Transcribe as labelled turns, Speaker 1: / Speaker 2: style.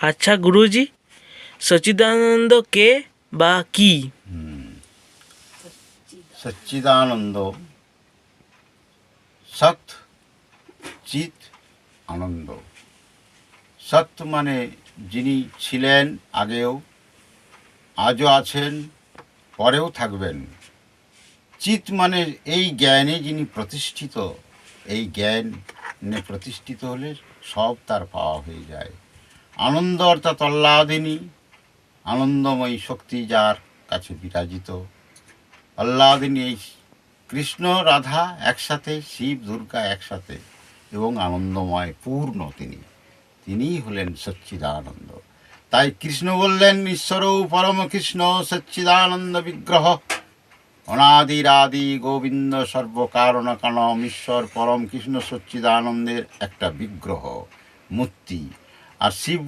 Speaker 1: আচ্ছা গুরুজি, সচ্চিদানন্দ কে বা কি?
Speaker 2: সচ্চিদানন্দ সৎ, চিৎ, আনন্দ। সৎ মানে যিনি ছিলেন আগেও, আজও আছেন, পরেও থাকবেন। চিৎ মানে এই জ্ঞানে যিনি প্রতিষ্ঠিত, এই জ্ঞানে প্রতিষ্ঠিত হলে সব তার পাওয়া হয়ে যায়। আনন্দ অর্থাৎ আহ্লাদিনী, আনন্দময়ী শক্তি যার কাছে বিরাজিত। আহ্লাদিনী এই কৃষ্ণ রাধা একসাথে, শিব দুর্গা একসাথে, এবং আনন্দময় পূর্ণ তিনিই হলেন সচ্চিদানন্দ। তাই কৃষ্ণ বললেন, ঈশ্বরও পরম কৃষ্ণ সচ্চিদানন্দ বিগ্রহ, অনাদিরাদি গোবিন্দ সর্বকারণ কারণম। ঈশ্বর পরম কৃষ্ণ সচ্চিদানন্দের একটা বিগ্রহ, মূর্তি। আর শিব